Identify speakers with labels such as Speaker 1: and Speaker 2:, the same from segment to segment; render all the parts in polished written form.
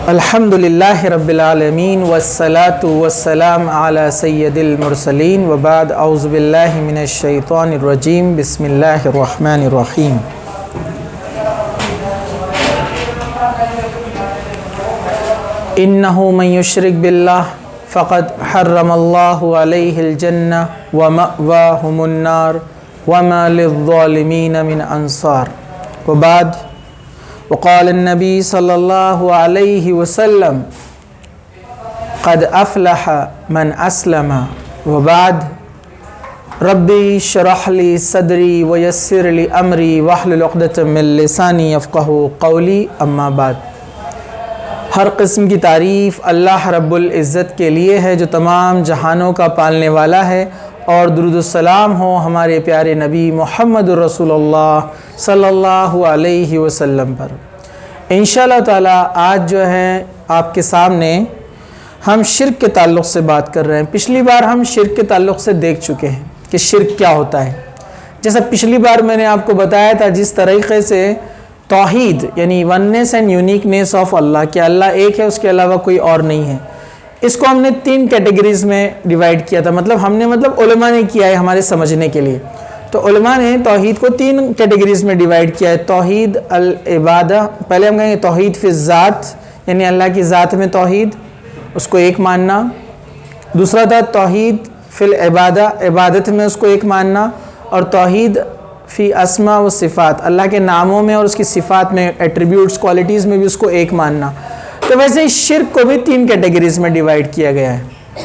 Speaker 1: الحمدللہ رب العالمین والصلاة والسلام علی سید المرسلین وبعد اعوذ باللہ من الشیطان الرجیم بسم اللہ الرحمن الرحیم انہ من یشرک باللہ فقد حرم اللہ علیہ الجنہ ومأواہم النار وما للظالمین من انصار وبعد وقال النبی صلی اللہ علیہ وسلم قد افلح من اسلم وبعد ربی شرح لی صدری ویسر لی امری واحلل عقدۃ من لسانی یفقہوا قولی اما بعد۔ ہر قسم کی تعریف اللہ رب العزت کے لیے ہے جو تمام جہانوں کا پالنے والا ہے، اور درود السلام ہو ہمارے پیارے نبی محمد رسول اللہ صلی اللہ علیہ وسلم پر۔ انشاءاللہ تعالی آج جو ہے آپ کے سامنے ہم شرک کے تعلق سے بات کر رہے ہیں۔ پچھلی بار ہم شرک کے تعلق سے دیکھ چکے ہیں کہ شرک کیا ہوتا ہے۔ جیسا پچھلی بار میں نے آپ کو بتایا تھا، جس طریقے سے توحید یعنی وننس اینڈ یونیکنیس آف اللہ، کہ اللہ ایک ہے، اس کے علاوہ کوئی اور نہیں ہے، اس کو ہم نے 3 کیٹیگریز میں ڈیوائیڈ کیا تھا۔ علماء نے کیا ہے ہمارے سمجھنے کے لیے۔ تو علماء نے توحید کو 3 کیٹیگریز میں ڈیوائیڈ کیا ہے۔ توحید العبادہ، پہلے ہم کہیں گے توحید فی الذات، یعنی اللہ کی ذات میں توحید، اس کو ایک ماننا۔ دوسرا تھا توحید فی العبادہ، عبادت میں اس کو ایک ماننا۔ اور توحید فی اسماء و صفات، اللہ کے ناموں میں اور اس کی صفات میں، ایٹریبیوٹس، کوالٹیز میں بھی اس کو ایک ماننا۔ تو ویسے ہی شرک کو بھی 3 کیٹیگریز میں ڈیوائیڈ کیا گیا ہے۔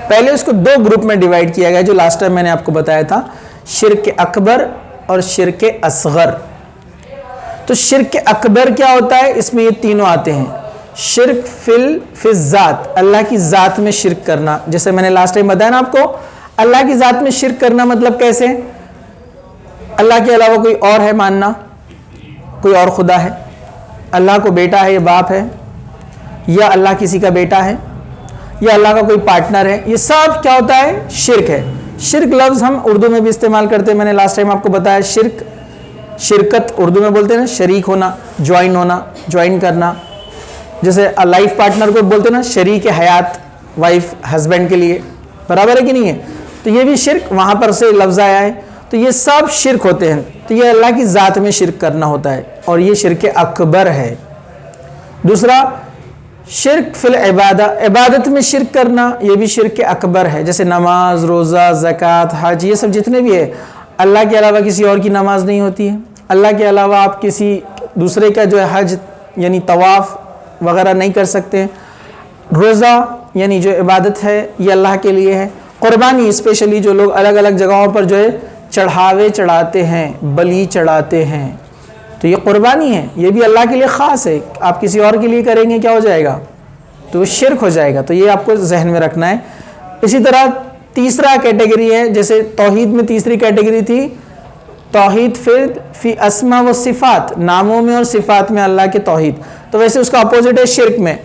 Speaker 1: پہلے اس کو 2 گروپ میں ڈیوائیڈ کیا گیا، جو لاسٹ ٹائم میں نے آپ کو بتایا تھا، شرک اکبر اور شرک اصغر۔ تو شرک اکبر کیا ہوتا ہے؟ اس میں یہ تینوں آتے ہیں۔ شرک فی الذات، اللہ کی ذات میں شرک کرنا، جیسے میں نے لاسٹ ٹائم بتایا نا آپ کو، اللہ کی ذات میں شرک کرنا مطلب کیسے؟ اللہ کے علاوہ کوئی اور ہے ماننا، کوئی اور خدا ہے، اللہ کو بیٹا ہے یا باپ ہے، یا اللہ کسی کا بیٹا ہے، یا اللہ کا کوئی پارٹنر ہے، یہ سب کیا ہوتا ہے؟ شرک ہے۔ شرک لفظ ہم اردو میں بھی استعمال کرتے ہیں، میں نے لاسٹ ٹائم آپ کو بتایا۔ شرک، شرکت اردو میں بولتے ہیں نا، شریک ہونا، جوائن ہونا، جوائن کرنا۔ جیسے لائف پارٹنر کو بولتے ہیں نا شریک حیات، وائف ہسبینڈ کے لیے، برابر ہے کہ نہیں ہے؟ تو یہ بھی شرک وہاں پر سے لفظ آیا ہے۔ تو یہ سب شرک ہوتے ہیں۔ تو یہ اللہ کی ذات میں شرک کرنا ہوتا ہے، اور یہ شرک اکبر ہے۔ دوسرا شرک فی العبادہ، عبادت میں شرک کرنا، یہ بھی شرک اکبر ہے۔ جیسے نماز، روزہ، زکوٰۃ، حج، یہ سب جتنے بھی ہے، اللہ کے علاوہ کسی اور کی نماز نہیں ہوتی ہے، اللہ کے علاوہ آپ کسی دوسرے کا جو ہے حج یعنی طواف وغیرہ نہیں کر سکتے۔ روزہ یعنی جو عبادت ہے یہ اللہ کے لیے ہے۔ قربانی اسپیشلی جو لوگ الگ الگ جگہوں پر جو ہے چڑھاوے چڑھاتے ہیں، بلی چڑھاتے ہیں، تو یہ قربانی ہے، یہ بھی اللہ کے لیے خاص ہے۔ آپ کسی اور کے لیے کریں گے کیا ہو جائے گا؟ تو وہ شرک ہو جائے گا۔ تو یہ آپ کو ذہن میں رکھنا ہے۔ اسی طرح تیسرا کیٹیگری ہے، جیسے توحید میں تیسری کیٹیگری تھی توحید فی اسماء و صفات، ناموں میں اور صفات میں اللہ کے توحید۔ تو ویسے اس کا اپوزٹ ہے شرک میں،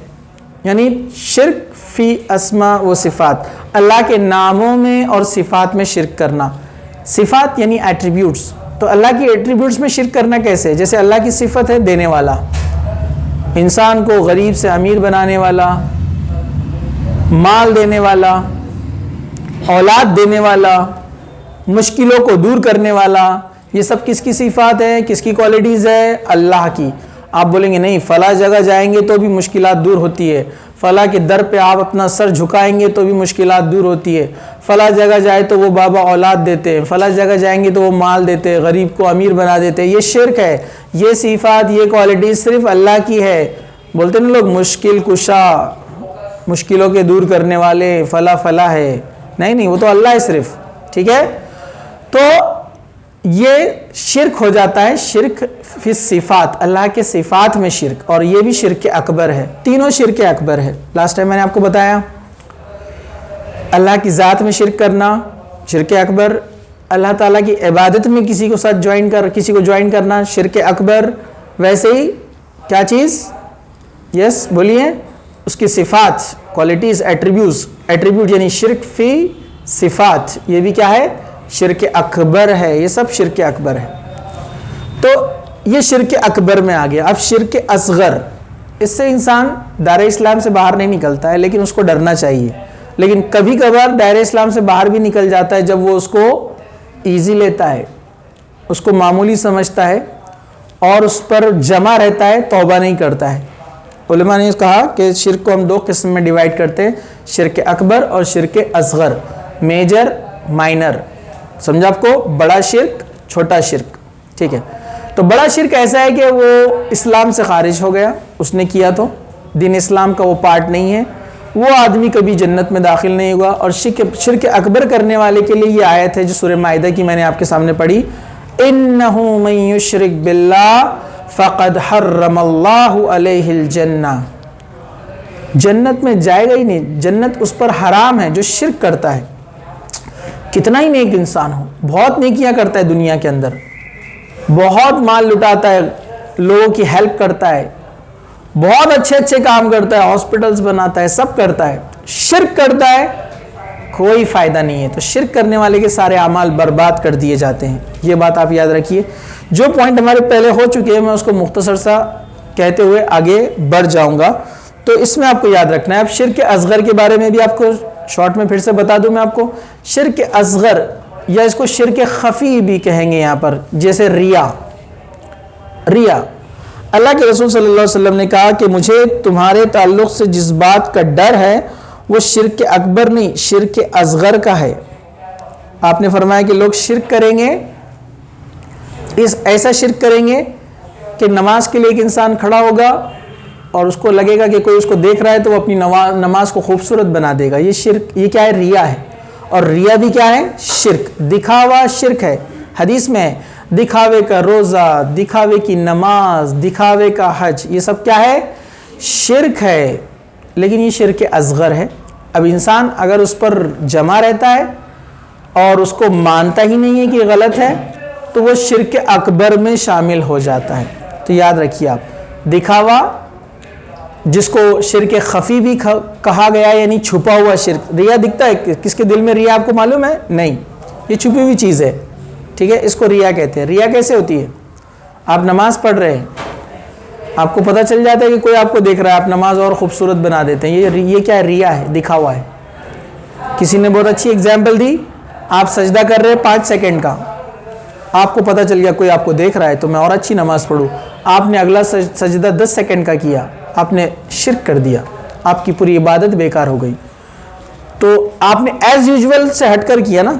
Speaker 1: یعنی شرک فی اسماء و صفات، اللہ کے ناموں میں اور صفات میں شرک کرنا۔ صفات یعنی ایٹریبیوٹس، تو اللہ کی ایٹریبیوٹس میں شرک کرنا کیسے؟ جیسے اللہ کی صفت ہے دینے والا، انسان کو غریب سے امیر بنانے والا، مال دینے والا، اولاد دینے والا، مشکلوں کو دور کرنے والا، یہ سب کس کی صفات ہے، کس کی کوالٹیز ہے؟ اللہ کی۔ آپ بولیں گے نہیں فلاں جگہ جائیں گے تو بھی مشکلات دور ہوتی ہے، فلاں کے در پہ آپ اپنا سر جھکائیں گے تو بھی مشکلات دور ہوتی ہے، فلاں جگہ جائے تو وہ بابا اولاد دیتے ہیں، فلاں جگہ جائیں گے تو وہ مال دیتے ہیں، غریب کو امیر بنا دیتے ہیں۔ یہ شرک ہے۔ یہ صفات، یہ کوالٹی صرف اللہ کی ہے۔ بولتے ہیں نا لوگ مشکل کشا، مشکلوں کے دور کرنے والے فلاں ہے، نہیں وہ تو اللہ ہے صرف، ٹھیک ہے؟ تو یہ شرک ہو جاتا ہے، شرک فی صفات، اللہ کے صفات میں شرک، اور یہ بھی شرک اکبر ہے۔ تینوں شرک اکبر ہے۔ لاسٹ ٹائم میں نے آپ کو بتایا اللہ کی ذات میں شرک کرنا شرک اکبر، اللہ تعالیٰ کی عبادت میں کسی کو جوائن کرنا شرک اکبر۔ ویسے ہی کیا چیز؟ یس بولیے، اس کی صفات، کوالٹیز، ایٹریبیوٹ یعنی شرک فی صفات، یہ بھی کیا ہے؟ شرک اکبر ہے۔ یہ سب شرک اکبر ہے۔ تو یہ شرک اکبر میں آ گیا۔ اب شرک اصغر، اس سے انسان دائرہ اسلام سے باہر نہیں نکلتا ہے، لیکن اس کو ڈرنا چاہیے. لیکن کبھی کبھار دائرہ اسلام سے باہر بھی نکل جاتا ہے جب وہ اس کو ایزی لیتا ہے، اس کو معمولی سمجھتا ہے اور اس پر جمع رہتا ہے، توبہ نہیں کرتا ہے. علماء نے کہا کہ شرک کو ہم دو قسم میں ڈیوائیڈ کرتے ہیں، شرک اکبر اور شرک اصغر، میجر مائنر. سمجھا آپ کو؟ بڑا شرک، چھوٹا شرک. ٹھیک ہے. تو بڑا شرک ایسا ہے کہ وہ اسلام سے خارج ہو گیا، اس نے کیا تو دین اسلام کا وہ پارٹ نہیں ہے، وہ آدمی کبھی جنت میں داخل نہیں ہوا. اور شرک اکبر کرنے والے کے لیے یہ آیت ہے جو سورہ مائدہ کی میں نے آپ کے سامنے پڑھی، اِنَّهُ مَن يُشْرِكْ بِاللَّهِ فَقَدْ حَرَّمَ اللَّهُ عَلَيْهِ الْجَنَّةَ. جنت میں جائے گا ہی نہیں، جنت اس پر حرام ہے جو شرک کرتا ہے. کتنا ہی نیک انسان ہو، بہت نیکیاں کرتا ہے دنیا کے اندر، بہت مال لٹاتا ہے، لوگوں کی ہیلپ کرتا ہے، بہت اچھے اچھے کام کرتا ہے، ہاسپٹلز بناتا ہے، سب کرتا ہے، شرک کرتا ہے، کوئی فائدہ نہیں ہے. تو شرک کرنے والے کے سارے اعمال برباد کر دیے جاتے ہیں. یہ بات آپ یاد رکھیے. جو پوائنٹ ہمارے پہلے ہو چکے ہیں میں اس کو مختصر سا کہتے ہوئے آگے بڑھ جاؤں گا. تو اس میں آپ کو یاد رکھنا ہے. اب شرک اصغر کے بارے میں بھی آپ کو شارٹ میں پھر سے بتا دوں میں آپ کو. شرک اصغر یا اس کو شرک خفی بھی کہیں گے یہاں پر، جیسے ریا. اللہ کے رسول صلی اللہ علیہ وسلم نے کہا کہ مجھے تمہارے تعلق سے جس بات کا ڈر ہے وہ شرک اکبر نہیں، شرک اصغر کا ہے. آپ نے فرمایا کہ لوگ شرک کریں گے، ایسا شرک کریں گے کہ نماز کے لیے ایک انسان کھڑا ہوگا اور اس کو لگے گا کہ کوئی اس کو دیکھ رہا ہے تو وہ اپنی نماز کو خوبصورت بنا دے گا. یہ شرک، یہ کیا ہے؟ ریا ہے. اور ریا بھی کیا ہے؟ شرک. دکھاوا شرک ہے. حدیث میں ہے دکھاوے کا روزہ، دکھاوے کی نماز، دکھاوے کا حج، یہ سب کیا ہے؟ شرک ہے. لیکن یہ شرک اصغر ہے. اب انسان اگر اس پر جمع رہتا ہے اور اس کو مانتا ہی نہیں ہے کہ غلط ہے تو وہ شرک اکبر میں شامل ہو جاتا ہے. تو یاد رکھیے آپ، دکھاوا جس کو شرک خفی بھی کہا گیا یعنی چھپا ہوا شرک. ریا دکھتا ہے، کس کے دل میں ریا آپ کو معلوم ہے؟ نہیں، یہ چھپی ہوئی چیز ہے. ٹھیک ہے، اس کو ریا کہتے ہیں. ریا کیسے ہوتی ہے؟ آپ نماز پڑھ رہے ہیں، آپ کو پتہ چل جاتا ہے کہ کوئی آپ کو دیکھ رہا ہے، آپ نماز اور خوبصورت بنا دیتے ہیں. یہ کیا ہے؟ ریا ہے، دکھا ہوا ہے. کسی نے بہت اچھی اگزامپل دی، آپ سجدہ کر رہے 5 سیکنڈ کا، آپ کو پتہ چل گیا کوئی آپ کو دیکھ رہا ہے تو میں اور اچھی نماز پڑھوں. آپ نے اگلا سجدہ 10 سیکنڈ کا کیا، آپ نے شرک کر دیا، آپ کی پوری عبادت بیکار ہو گئی. تو آپ نے ایز یوزول سے ہٹ کر کیا نا،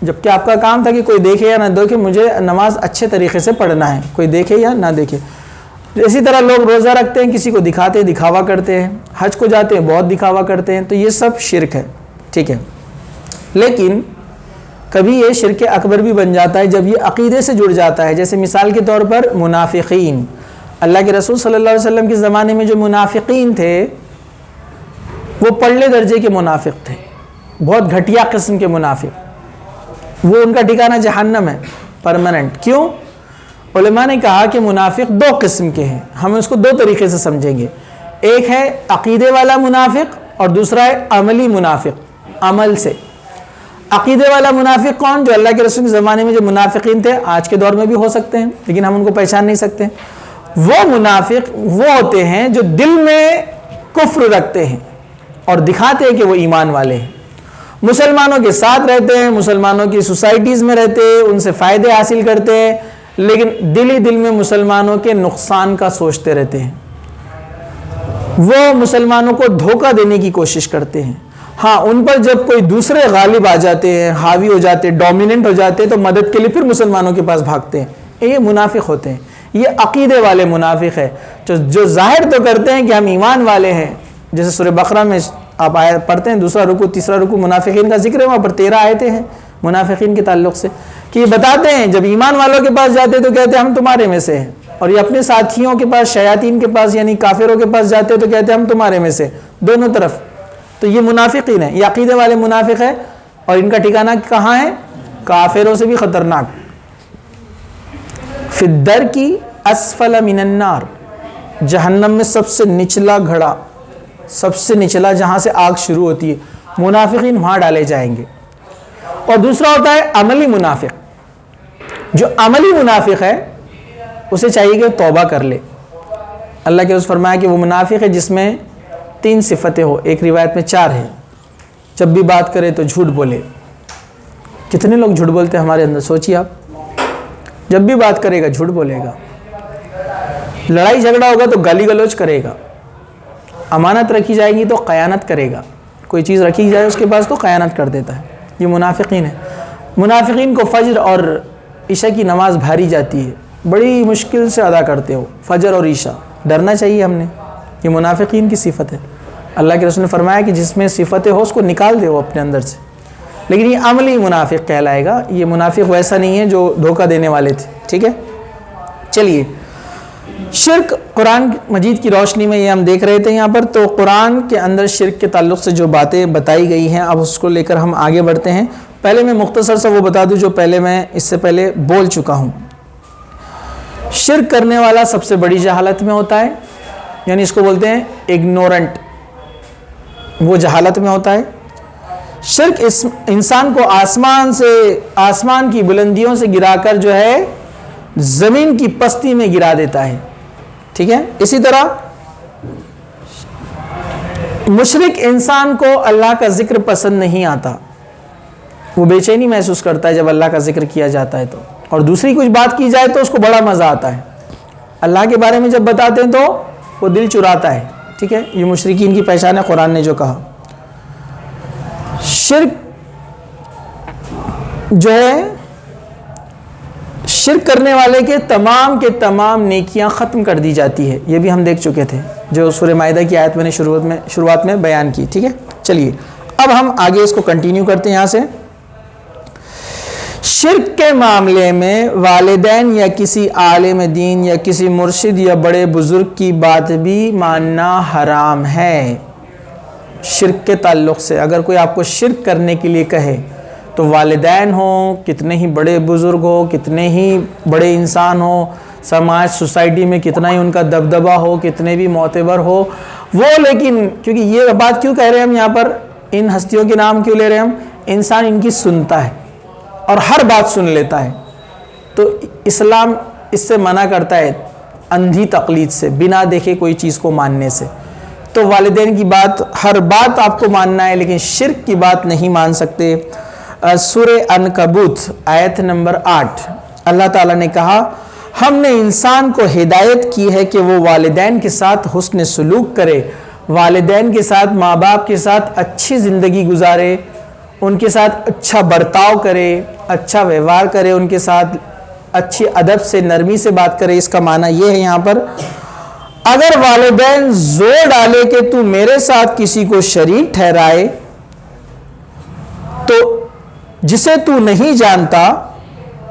Speaker 1: جبکہ آپ کا کام تھا کہ کوئی دیکھے یا نہ دیکھے، مجھے نماز اچھے طریقے سے پڑھنا ہے، کوئی دیکھے یا نہ دیکھے. اسی طرح لوگ روزہ رکھتے ہیں، کسی کو دکھاتے ہیں، دکھاوا کرتے ہیں. حج کو جاتے ہیں، بہت دکھاوا کرتے ہیں. تو یہ سب شرک ہے. ٹھیک ہے. لیکن کبھی یہ شرک اکبر بھی بن جاتا ہے جب یہ عقیدے سے جڑ جاتا ہے. جیسے مثال کے طور پر منافقین. اللہ کے رسول صلی اللہ علیہ وسلم کے زمانے میں جو منافقین تھے وہ پرلے درجے کے منافق تھے، بہت گھٹیا قسم کے منافق. وہ ان کا ٹھکانہ جہنم ہے، پرماننٹ. کیوں؟ علماء نے کہا کہ منافق 2 قسم کے ہیں. ہم اس کو 2 طریقے سے سمجھیں گے. ایک ہے عقیدے والا منافق اور دوسرا ہے عملی منافق، عمل سے. عقیدے والا منافق کون؟ جو اللہ کے رسول کے زمانے میں جو منافقین تھے، آج کے دور میں بھی ہو سکتے ہیں لیکن ہم ان کو پہچان نہیں سکتے. وہ منافق وہ ہوتے ہیں جو دل میں کفر رکھتے ہیں اور دکھاتے ہیں کہ وہ ایمان والے ہیں. مسلمانوں کے ساتھ رہتے ہیں، مسلمانوں کی سوسائٹیز میں رہتے ہیں، ان سے فائدے حاصل کرتے ہیں، لیکن دل ہی دل میں مسلمانوں کے نقصان کا سوچتے رہتے ہیں. وہ مسلمانوں کو دھوکہ دینے کی کوشش کرتے ہیں. ہاں، ان پر جب کوئی دوسرے غالب آ جاتے ہیں، حاوی ہو جاتے ہیں، ڈومیننٹ ہو جاتے ہیں تو مدد کے لیے پھر مسلمانوں کے پاس بھاگتے ہیں. یہ منافق ہوتے ہیں. یہ عقیدے والے منافق ہے جو ظاہر تو کرتے ہیں کہ ہم ایمان والے ہیں. جیسے سورہ بقرہ میں آپ آیت پڑھتے ہیں، 2 رکوع 3 رکوع منافقین کا ذکر ہے، وہاں پر 13 آیتیں ہیں منافقین کے تعلق سے، کہ یہ بتاتے ہیں جب ایمان والوں کے پاس جاتے تو کہتے ہیں ہم تمہارے میں سے ہیں، اور یہ اپنے ساتھیوں کے پاس، شیاطین کے پاس یعنی کافروں کے پاس جاتے تو کہتے ہیں ہم تمہارے میں سے، دونوں طرف. تو یہ منافقین ہیں، یہ عقیدے والے منافق ہیں، اور ان کا ٹھکانہ کہاں ہے؟ کافروں سے بھی خطرناک. فی الدرک اسفل من النار، جہنم میں سب سے نچلا گھڑا، سب سے نچلا جہاں سے آگ شروع ہوتی ہے، منافقین وہاں ڈالے جائیں گے. اور دوسرا ہوتا ہے عملی منافق. جو عملی منافق ہے اسے چاہیے کہ توبہ کر لے. اللہ کے رسول فرمایا کہ وہ منافق ہے جس میں 3 صفتیں ہو، ایک روایت میں 4 ہے۔ جب بھی بات کرے تو جھوٹ بولے۔ کتنے لوگ جھوٹ بولتے ہیں ہمارے اندر، سوچیے آپ۔ جب بھی بات کرے گا جھوٹ بولے گا، لڑائی جھگڑا ہوگا تو گالی گلوچ کرے گا، امانت رکھی جائے گی تو خیانت کرے گا، کوئی چیز رکھی جائے اس کے پاس تو خیانت کر دیتا ہے۔ یہ منافقین ہے۔ منافقین کو فجر اور عشاء کی نماز بھاری جاتی ہے، بڑی مشکل سے ادا کرتے ہو فجر اور عشاء، ڈرنا چاہیے ہم نے۔ یہ منافقین کی صفت ہے۔ اللہ کے رسول نے فرمایا کہ جس میں صفتیں ہو اس کو نکال دے وہ اپنے اندر سے، لیکن یہ عملی منافق کہلائے گا۔ یہ منافق ویسا نہیں ہے جو دھوکہ دینے والے تھے، ٹھیک ہے۔ چلیے، شرک قرآن مجید کی روشنی میں یہ ہم دیکھ رہے تھے یہاں پر، تو قرآن کے اندر شرک کے تعلق سے جو باتیں بتائی گئی ہیں اب اس کو لے کر ہم آگے بڑھتے ہیں۔ پہلے میں مختصر سا وہ بتا دوں جو پہلے میں اس سے پہلے بول چکا ہوں۔ شرک کرنے والا سب سے بڑی جہالت میں ہوتا ہے، یعنی اس کو بولتے ہیں اگنورنٹ، وہ جہالت میں ہوتا ہے۔ شرک انسان کو آسمان کی بلندیوں سے گرا کر جو ہے زمین کی پستی میں گرا دیتا ہے، ٹھیک ہے۔ اسی طرح مشرک انسان کو اللہ کا ذکر پسند نہیں آتا، وہ بے چینی محسوس کرتا ہے جب اللہ کا ذکر کیا جاتا ہے تو، اور دوسری کچھ بات کی جائے تو اس کو بڑا مزہ آتا ہے۔ اللہ کے بارے میں جب بتاتے ہیں تو وہ دل چراتا ہے، ٹھیک ہے۔ یہ مشرکین کی پہچان ہے قرآن نے جو کہا۔ شرک جو ہے، شرک کرنے والے کے تمام نیکیاں ختم کر دی جاتی ہے، یہ بھی ہم دیکھ چکے تھے جو سورہ مائدہ کی آیت میں نے شروعات میں بیان کی، ٹھیک ہے۔ چلیے اب ہم آگے اس کو کنٹینیو کرتے ہیں یہاں سے۔ شرک کے معاملے میں والدین یا کسی عالم دین یا کسی مرشد یا بڑے بزرگ کی بات بھی ماننا حرام ہے۔ شرک کے تعلق سے اگر کوئی آپ کو شرک کرنے کے لیے کہے تو والدین ہوں، کتنے ہی بڑے بزرگ ہو، کتنے ہی بڑے انسان ہو، سماج سوسائٹی میں کتنا ہی ان کا دبدبہ ہو، کتنے بھی معتبر ہو وہ، لیکن کیونکہ یہ بات کیوں کہہ رہے ہیں ہم یہاں پر، ان ہستیوں کے نام کیوں لے رہے ہیں ہم، انسان ان کی سنتا ہے اور ہر بات سن لیتا ہے، تو اسلام اس سے منع کرتا ہے، اندھی تقلید سے، بنا دیکھے کوئی چیز کو ماننے سے۔ تو والدین کی بات، ہر بات آپ کو ماننا ہے، لیکن شرک کی بات نہیں مان سکتے۔ سورہ عنکبوت آیت نمبر 8 اللہ تعالیٰ نے کہا، ہم نے انسان کو ہدایت کی ہے کہ وہ والدین کے ساتھ حسن سلوک کرے، والدین کے ساتھ، ماں باپ کے ساتھ اچھی زندگی گزارے، ان کے ساتھ اچھا برتاؤ کرے، اچھا ویوہار کرے، ان کے ساتھ اچھی ادب سے، نرمی سے بات کرے۔ اس کا معنی یہ ہے یہاں پر، اگر والدین زور ڈالے کہ تو میرے ساتھ کسی کو شریک ٹھہرائے تو جسے تو نہیں جانتا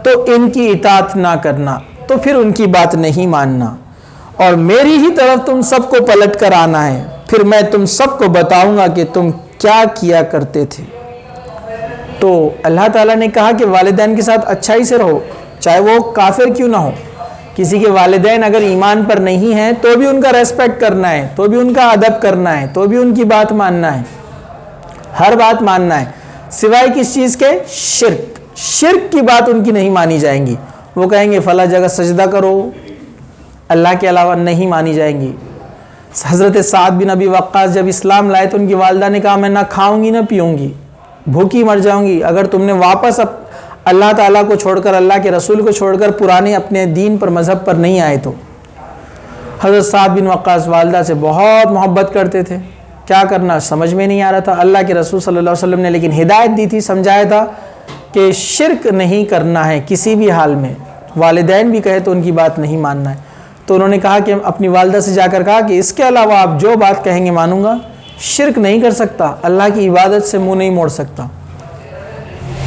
Speaker 1: تو ان کی اطاعت نہ کرنا، تو پھر ان کی بات نہیں ماننا، اور میری ہی طرف تم سب کو پلٹ کر آنا ہے، پھر میں تم سب کو بتاؤں گا کہ تم کیا کیا کرتے تھے۔ تو اللہ تعالیٰ نے کہا کہ والدین کے ساتھ اچھائی سے رہو، چاہے وہ کافر کیوں نہ ہو۔ کسی کے والدین اگر ایمان پر نہیں ہیں تو بھی ان کا ریسپیکٹ کرنا ہے، تو بھی ان کا ادب کرنا ہے، تو بھی ان کی بات ماننا ہے، ہر بات ماننا ہے، سوائے کس چیز کے؟ شرک کی بات ان کی نہیں مانی جائیں گی۔ وہ کہیں گے فلاں جگہ سجدہ کرو، اللہ کے علاوہ نہیں مانی جائیں گی۔ حضرت سعد بن ابی وقاص جب اسلام لائے تو ان کی والدہ نے کہا میں نہ کھاؤں گی نہ پیوں گی، بھوکی مر جاؤں گی اگر تم نے واپس اللہ تعالیٰ کو چھوڑ کر، اللہ کے رسول کو چھوڑ کر پرانے اپنے دین پر، مذہب پر نہیں آئے تو۔ حضرت سعد بن وقاص والدہ سے بہت محبت کرتے تھے، کیا کرنا سمجھ میں نہیں آ رہا تھا۔ اللہ کے رسول صلی اللہ علیہ وسلم نے لیکن ہدایت دی تھی، سمجھایا تھا کہ شرک نہیں کرنا ہے کسی بھی حال میں، والدین بھی کہے تو ان کی بات نہیں ماننا ہے۔ تو انہوں نے کہا کہ اپنی والدہ سے جا کر کہا کہ اس کے علاوہ آپ جو بات کہیں گے مانوں گا، شرک نہیں کر سکتا، اللہ کی عبادت سے منہ نہیں موڑ سکتا۔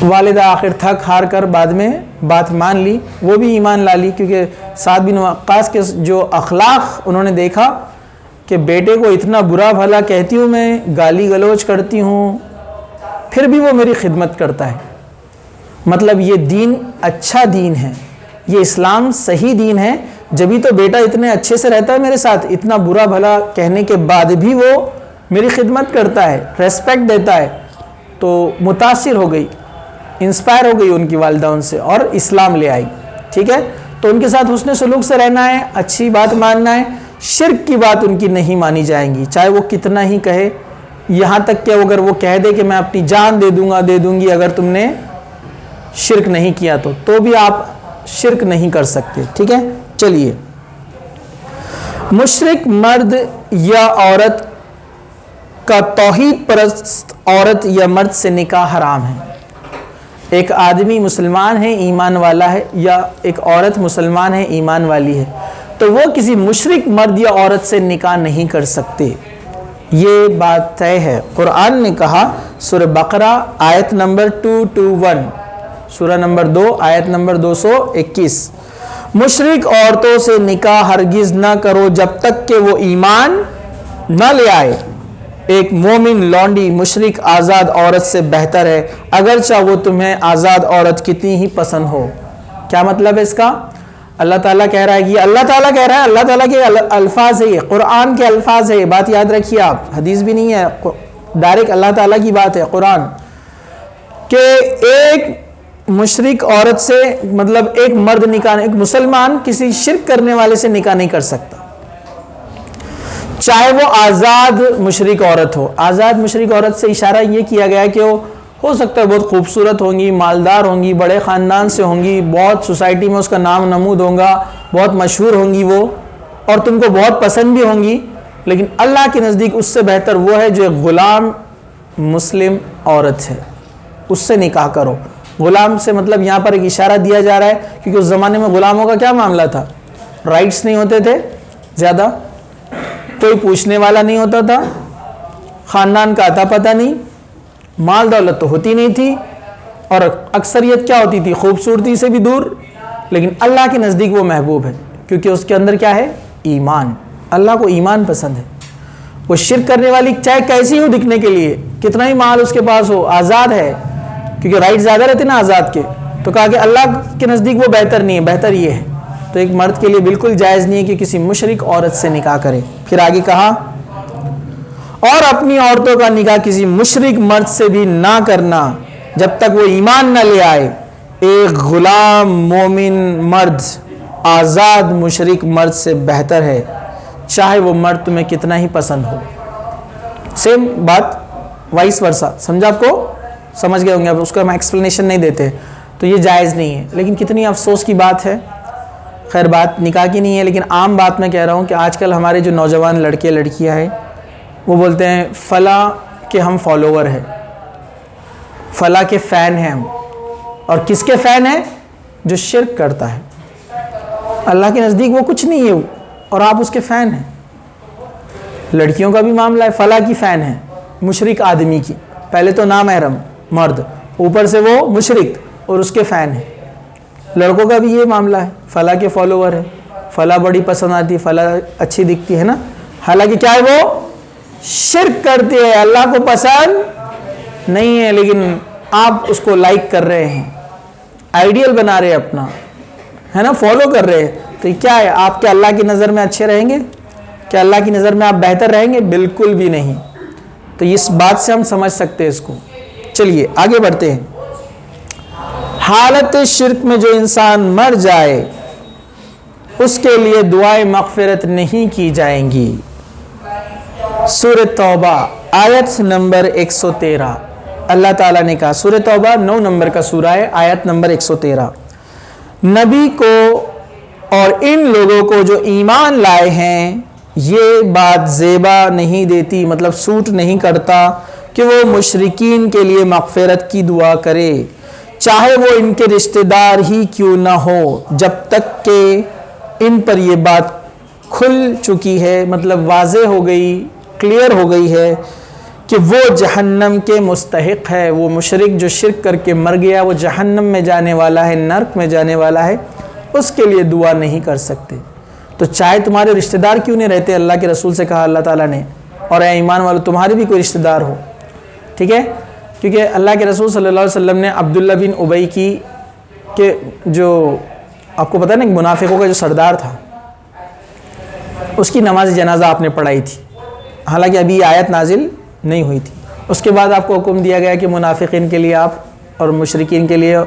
Speaker 1: والدہ آخر تھک ہار کر بعد میں بات مان لی، وہ بھی ایمان لا لی، کیونکہ سعد بن وقاص کے جو اخلاق انہوں نے دیکھا کہ بیٹے کو اتنا برا بھلا کہتی ہوں میں، گالی گلوچ کرتی ہوں، پھر بھی وہ میری خدمت کرتا ہے، مطلب یہ دین اچھا دین ہے، یہ اسلام صحیح دین ہے، جبھی تو بیٹا اتنے اچھے سے رہتا ہے میرے ساتھ، اتنا برا بھلا کہنے کے بعد بھی وہ میری خدمت کرتا ہے، ریسپیکٹ دیتا ہے۔ تو متاثر ہو گئی، انسپائر ہو گئی ان کی والدہ ان سے، اور اسلام لے آئی، ٹھیک ہے۔ تو ان کے ساتھ حسن سلوک سے رہنا ہے، اچھی بات ماننا ہے، شرک کی بات ان کی نہیں مانی جائیں گی، چاہے وہ کتنا ہی کہے، یہاں تک کہ اگر وہ کہہ دے کہ میں اپنی جان دے دوں گی اگر تم نے شرک نہیں کیا تو بھی آپ شرک نہیں کر سکتے، ٹھیک ہے۔ چلیے، مشرک مرد یا عورت کا توحید پرست عورت یا مرد سے نکاح حرام ہے۔ ایک آدمی مسلمان ہے، ایمان والا ہے، یا ایک عورت مسلمان ہے، ایمان والی ہے، تو وہ کسی مشرک مرد یا عورت سے نکاح نہیں کر سکتے، یہ بات طے ہے۔ قرآن نے کہا سورہ بقرہ آیت نمبر 221، سورہ نمبر 2 آیت نمبر 221، مشرک عورتوں سے نکاح ہرگز نہ کرو جب تک کہ وہ ایمان نہ لے آئے۔ ایک مومن لونڈی مشرک آزاد عورت سے بہتر ہے، اگرچہ وہ تمہیں آزاد عورت کتنی ہی پسند ہو۔ کیا مطلب ہے اس کا؟ اللہ تعالیٰ کہہ رہا ہے کہ اللہ تعالیٰ کہہ رہا ہے، اللہ تعالیٰ کے الفاظ ہے، یہ قرآن کے الفاظ ہے، یہ بات یاد رکھیے آپ، حدیث بھی نہیں ہے، ڈائریکٹ اللہ تعالیٰ کی بات ہے قرآن، کہ ایک مشرک عورت سے مطلب ایک مرد نکاح، ایک مسلمان کسی شرک کرنے والے سے نکاح نہیں کر سکتا، چاہے وہ آزاد مشرک عورت ہو۔ آزاد مشرک عورت سے اشارہ یہ کیا گیا کہ وہ ہو سکتا ہے بہت خوبصورت ہوں گی، مالدار ہوں گی، بڑے خاندان سے ہوں گی، بہت سوسائٹی میں اس کا نام نمود ہوگا، بہت مشہور ہوں گی وہ، اور تم کو بہت پسند بھی ہوں گی، لیکن اللہ کے نزدیک اس سے بہتر وہ ہے جو ایک غلام مسلم عورت ہے، اس سے نکاح کرو۔ غلام سے مطلب یہاں پر ایک اشارہ دیا جا رہا ہے، کیونکہ اس زمانے میں غلاموں کا کیا معاملہ تھا؟ رائٹس نہیں ہوتے تھے زیادہ، کوئی پوچھنے والا نہیں ہوتا تھا، خاندان کا اتا پتہ نہیں، مال دولت تو ہوتی نہیں تھی، اور اکثریت کیا ہوتی تھی؟ خوبصورتی سے بھی دور، لیکن اللہ کے نزدیک وہ محبوب ہے، کیونکہ اس کے اندر کیا ہے؟ ایمان۔ اللہ کو ایمان پسند ہے۔ وہ شرک کرنے والی چاہے کیسی ہو دکھنے کے لیے، کتنا ہی مال اس کے پاس ہو، آزاد ہے، کیونکہ رائٹ زیادہ رہتے نا آزاد کے، تو کہا کہ اللہ کے نزدیک وہ بہتر نہیں ہے، بہتر یہ ہے۔ تو ایک مرد کے لیے بالکل جائز نہیں ہے کہ کسی مشرک عورت سے نکاح کرے۔ پھر آگے کہا اور اپنی عورتوں کا نکاح کسی مشرک مرد سے بھی نہ کرنا جب تک وہ ایمان نہ لے آئے۔ ایک غلام مومن مرد آزاد مشرک مرد سے بہتر ہے، چاہے وہ مرد تمہیں کتنا ہی پسند ہو۔ سیم بات وائس ورسا، سمجھا؟ آپ کو سمجھ گئے ہوں گے، اب اس کا ہم ایکسپلینیشن نہیں دیتے، تو یہ جائز نہیں ہے۔ لیکن کتنی افسوس کی بات ہے، خیر بات نکاح کی نہیں ہے لیکن عام بات میں کہہ رہا ہوں کہ آج کل ہمارے جو نوجوان لڑکے لڑکیاں ہیں وہ بولتے ہیں فلاں کے ہم فالوور ہیں، فلاں کے فین ہیں ہم، اور کس کے فین ہیں؟ جو شرک کرتا ہے، اللہ کے نزدیک وہ کچھ نہیں ہے اور آپ اس کے فین ہیں۔ لڑکیوں کا بھی معاملہ ہے، فلاں کی فین ہے مشرک آدمی کی، پہلے تو نامحرم مرد، اوپر سے وہ مشرک اور اس کے فین ہیں۔ لڑکوں کا بھی یہ معاملہ ہے، فلاں کے فالوور ہے، فلاں بڑی پسند آتی ہے، فلاں اچھی دکھتی ہے نا، حالانکہ کیا ہے وہ شرک کرتی ہے، اللہ کو پسند نہیں ہے، لیکن آپ اس کو لائک کر رہے ہیں، آئیڈیل بنا رہے ہیں اپنا، ہے نا، فالو کر رہے ہیں، تو یہ کیا ہے؟ آپ کیا اللہ کی نظر میں اچھے رہیں گے؟ کیا اللہ کی نظر میں آپ بہتر رہیں گے؟ بالکل بھی نہیں۔ تو اس بات سے ہم سمجھ سکتے ہیں اس کو۔ چلیے آگے بڑھتے ہیں۔ حالت شرک میں جو انسان مر جائے اس کے لیے دعائیں مغفرت نہیں کی جائیں گی۔ سورہ توبہ آیت نمبر 113، اللہ تعالیٰ نے کہا، سورہ توبہ 9 نمبر کا سورہ ہے، آیت نمبر 113، نبی کو اور ان لوگوں کو جو ایمان لائے ہیں یہ بات زیبا نہیں دیتی، مطلب سوٹ نہیں کرتا کہ وہ مشرکین کے لیے مغفرت کی دعا کرے، چاہے وہ ان کے رشتہ دار ہی کیوں نہ ہو، جب تک کہ ان پر یہ بات کھل چکی ہے، مطلب واضح ہو گئی، کلیئر ہو گئی ہے کہ وہ جہنم کے مستحق ہے۔ وہ مشرک جو شرک کر کے مر گیا وہ جہنم میں جانے والا ہے، نرک میں جانے والا ہے، اس کے لیے دعا نہیں کر سکتے۔ تو چاہے تمہارے رشتہ دار کیوں نہیں رہتے، اللہ کے رسول سے کہا اللہ تعالیٰ نے، اور اے ایمان والو تمہارے بھی کوئی رشتہ دار ہو، ٹھیک ہے، کیونکہ اللہ کے رسول صلی اللہ علیہ وسلم نے عبداللہ بن ابی کی کہ جو آپ کو پتہ ہے نا منافقوں کا جو سردار تھا، اس کی نماز جنازہ آپ نے پڑھائی تھی، حالانکہ ابھی یہ آیت نازل نہیں ہوئی تھی۔ اس کے بعد آپ کو حکم دیا گیا کہ منافقین کے لیے آپ اور مشرکین کے لیے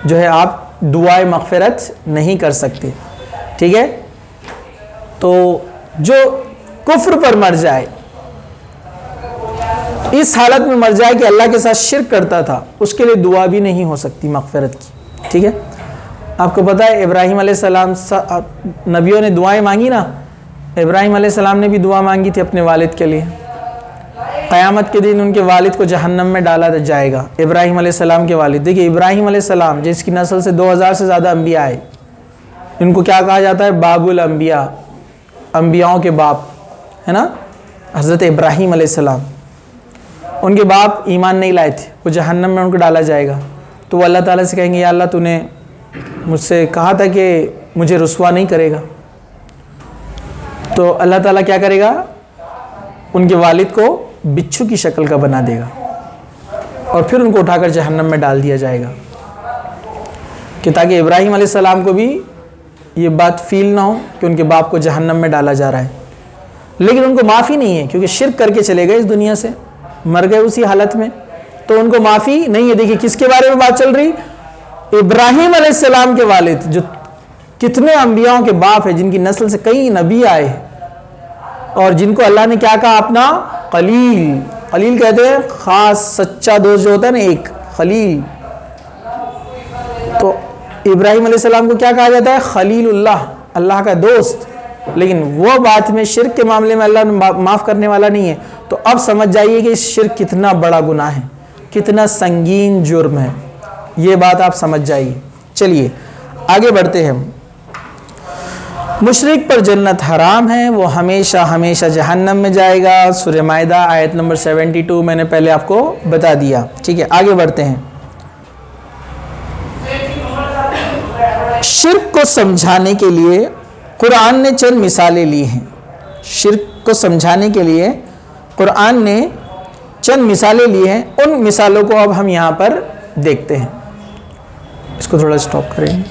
Speaker 1: جو ہے آپ دعائے مغفرت نہیں کر سکتے، ٹھیک ہے۔ تو جو کفر پر مر جائے، اس حالت میں مر جائے کہ اللہ کے ساتھ شرک کرتا تھا، اس کے لیے دعا بھی نہیں ہو سکتی مغفرت کی. ٹھیک ہے، آپ کو پتا ہے ابراہیم علیہ السلام، نبیوں نے دعائیں مانگی نا. ابراہیم علیہ السلام نے بھی دعا مانگی تھی اپنے والد کے لیے. قیامت کے دن ان کے والد کو جہنم میں ڈالا جائے گا. ابراہیم علیہ السلام کے والد، دیکھیے ابراہیم علیہ السلام جس کی نسل سے 2000 سے زیادہ انبیاء آئے، ان کو کیا کہا جاتا ہے؟ باب الانبیاء، انبیاؤں کے باپ، ہے نا. حضرت ابراہیم علیہ السلام، ان کے باپ ایمان نہیں لائے تھے، وہ جہنم میں ان کو ڈالا جائے گا. تو وہ اللہ تعالیٰ سے کہیں گے یا اللہ تو نے مجھ سے کہا تھا کہ مجھے رسوا نہیں کرے گا. تو اللہ تعالیٰ کیا کرے گا؟ ان کے والد کو بچھو کی شکل کا بنا دے گا اور پھر ان کو اٹھا کر جہنم میں ڈال دیا جائے گا، کہ تاکہ ابراہیم علیہ السلام کو بھی یہ بات فیل نہ ہو کہ ان کے باپ کو جہنم میں ڈالا جا رہا ہے. لیکن ان کو معافی نہیں ہے، کیونکہ شرک کر کے چلے گئے اس دنیا سے، مر گئے اسی حالت میں، تو ان کو معافی نہیں ہے. دیکھیے کس کے بارے میں بات چل رہی؟ ابراہیم علیہ السلام کے والد، جو کتنے انبیاؤں کے باپ ہیں، جن کی نسل سے کئی نبی آئے اور جن کو اللہ نے کیا کہا؟ اپنا خلیل. خلیل کہتے ہیں خاص سچا دوست جو ہوتا ہے نا، ایک خلیل. تو ابراہیم علیہ السلام کو کیا کہا جاتا ہے؟ خلیل اللہ، اللہ کا دوست. لیکن وہ بات میں شرک کے معاملے میں اللہ معاف کرنے والا نہیں ہے. تو اب سمجھ جائیے کہ شرک کتنا بڑا گناہ ہے، کتنا سنگین جرم ہے، یہ بات آپ سمجھ جائیے. چلیے آگے بڑھتے ہیں. مشرک پر جنت حرام ہے، وہ ہمیشہ ہمیشہ جہنم میں جائے گا. سورہ مائدہ آیت نمبر 72 میں نے پہلے آپ کو بتا دیا. ٹھیک ہے، آگے بڑھتے ہیں. شرک کو سمجھانے کے لیے قرآن نے چند مثالیں لی ہیں. شرک کو سمجھانے کے لیے قرآن نے چند مثالیں لی ہیں. ان مثالوں کو اب ہم یہاں پر دیکھتے ہیں. اس کو تھوڑا سٹاپ کریں.